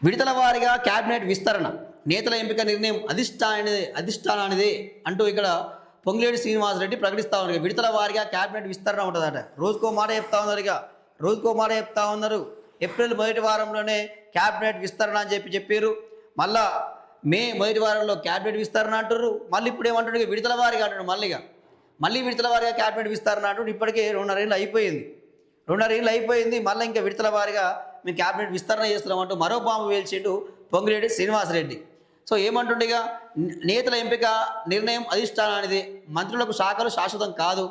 విడతల వారీగా క్యాబినెట్ విస్తరణ, నేతల ఎంపిక నిర్ణయం అధిష్టానానిదే అంటూ ఇక్కడ పొంగులేటి శ్రీనివాసరెడ్డి ప్రకటిస్తూ ఉన్నారు. విడతల వారీగా క్యాబినెట్ విస్తరణ ఉంటుందట. రోజుకో మాట చెప్తా ఉన్నారు. రోజుకో మాట చెప్తా ఉన్నారు. ఏప్రిల్ మొదటి వారంలోనే క్యాబినెట్ విస్తరణ అని చెప్పారు. మళ్ళా మే మొదటి వారంలో క్యాబినెట్ విస్తరణ అంటారు. మళ్ళీ ఇప్పుడు ఏమంటాడు, విడతల వారీగా అంటాడు. మళ్ళీ విడతల వారీగా క్యాబినెట్ విస్తరణ అంటాడు. ఇప్పటికే 2.5 ఏళ్ళు అయిపోయింది. మళ్ళీ ఇంకా విడతల వారీగా మేము క్యాబినెట్ విస్తరణ చేస్తున్నామంటూ మరో బాంబు వేల్చిండు పొంగులేటి శ్రీనివాసరెడ్డి. సో ఏమంటుండగా, నేతల ఎంపిక నిర్ణయం అధిష్టానానిదే, మంత్రులకు శాఖలు శాశ్వతం కాదు,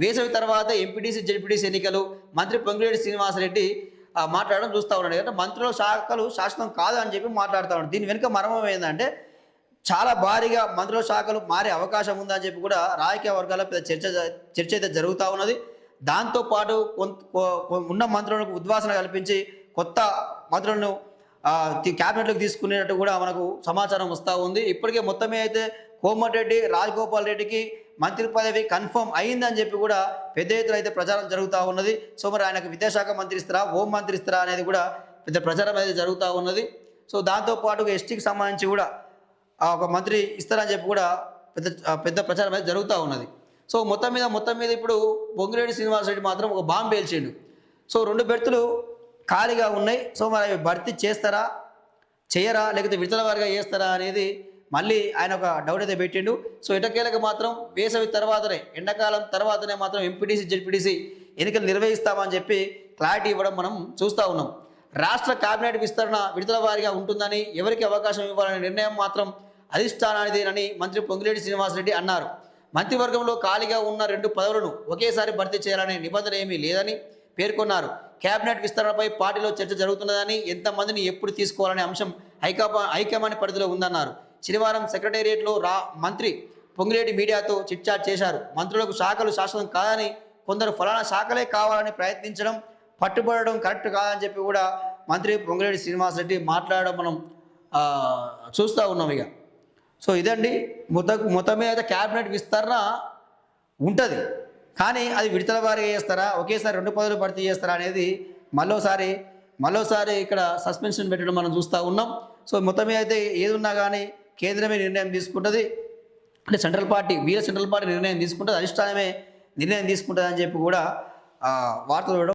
వేసవి తర్వాత ఎంపీటీసీ జెడ్పీటీసీ ఎన్నికలు, మంత్రి పొంగులేటి శ్రీనివాసరెడ్డి మాట్లాడడం చూస్తూ ఉన్నాడు. అంటే మంత్రుల శాఖలు శాశ్వతం కాదు అని చెప్పి మాట్లాడుతూ ఉన్నాడు. దీని వెనుక మర్మం ఏంటంటే, చాలా భారీగా మంత్రుల శాఖలు మారే అవకాశం ఉందని చెప్పి కూడా రాజకీయ వర్గాల్లో పెద్ద చర్చ అయితే జరుగుతూ ఉన్నది. దాంతోపాటు ఉన్న మంత్రులకు ఉద్వాసన కల్పించి కొత్త మంత్రులను క్యాబినెట్లోకి తీసుకునేటట్టు కూడా మనకు సమాచారం వస్తూ ఉంది. ఇప్పటికే మొత్తమే అయితే కోమటిరెడ్డి రాజగోపాల్ రెడ్డికి మంత్రి పదవి కన్ఫర్మ్ అయిందని చెప్పి కూడా పెద్ద ఎత్తున అయితే ప్రచారం జరుగుతూ ఉన్నది. సో మరి ఆయనకు విద్యాశాఖ మంత్రి ఇస్తారా, హోం మంత్రి ఇస్తారా అనేది కూడా పెద్ద ప్రచారం అయితే జరుగుతూ ఉన్నది. సో దాంతోపాటు ఎస్టీకి సంబంధించి కూడా ఒక మంత్రి ఇస్తారని చెప్పి కూడా పెద్ద ప్రచారం అయితే జరుగుతూ ఉన్నది. సో మొత్తం మీద ఇప్పుడు పొంగులేటి శ్రీనివాసరెడ్డి మాత్రం ఒక బాంబు పేల్చిండు. సో 2 బెర్తులు ఖాళీగా ఉన్నాయి. సో మరి అవి భర్తీ చేస్తారా, చేయరా, లేకపోతే విడతల వారిగా చేస్తారా అనేది మళ్ళీ ఆయన ఒక డౌట్ అయితే పెట్టిండు. సో ఎటకేలకు మాత్రం వేసవి తర్వాతనే, ఎండాకాలం తర్వాతనే మాత్రం ఎంపీటీసీ జెడ్పీటీసీ ఎన్నికలు నిర్వహిస్తామని చెప్పి క్లారిటీ ఇవ్వడం మనం చూస్తూ ఉన్నాం. రాష్ట్ర కేబినెట్ విస్తరణ విడతల వారీగా ఉంటుందని, ఎవరికి అవకాశం ఇవ్వాలనే నిర్ణయం మాత్రం అధిష్టానానిదేనని మంత్రి పొంగులేటి శ్రీనివాసరెడ్డి అన్నారు. మంత్రివర్గంలో ఖాళీగా ఉన్న 2 పదవులను ఒకేసారి భర్తీ చేయాలనే నిబంధన ఏమీ లేదని పేర్కొన్నారు. కేబినెట్ విస్తరణపై పార్టీలో చర్చ జరుగుతున్నదని, ఎంతమందిని ఎప్పుడు తీసుకోవాలనే అంశం హైకమాండ్ పరిధిలో ఉందన్నారు. శనివారం సెక్రటేరియట్లో మంత్రి పొంగులేటి మీడియాతో చిట్చాట్ చేశారు. మంత్రులకు శాఖలు శాశ్వతం కాదని, కొందరు ఫలానా శాఖలే కావాలని ప్రయత్నించడం, పట్టుబడడం కరెక్ట్ కాదని చెప్పి కూడా మంత్రి పొంగులేటి శ్రీనివాసరెడ్డి మాట్లాడడం మనం చూస్తూ ఉన్నాం. సో ఇదండి మొత్తం మీద అయితే క్యాబినెట్ విస్తరణ ఉంటుంది. కానీ అది విడతల వారీగా చేస్తారా, ఒకేసారి 2 పదవులు భర్తీ చేస్తారా అనేది మరోసారి ఇక్కడ సస్పెన్షన్ పెట్టడం మనం చూస్తూ ఉన్నాం. సో మొత్తం మీద అయితే ఏది ఉన్నా కానీ కేంద్రమే నిర్ణయం తీసుకుంటుంది. అంటే సెంట్రల్ పార్టీ నిర్ణయం తీసుకుంటుంది, అధిష్టానమే నిర్ణయం తీసుకుంటుంది అని చెప్పి కూడా వార్తలు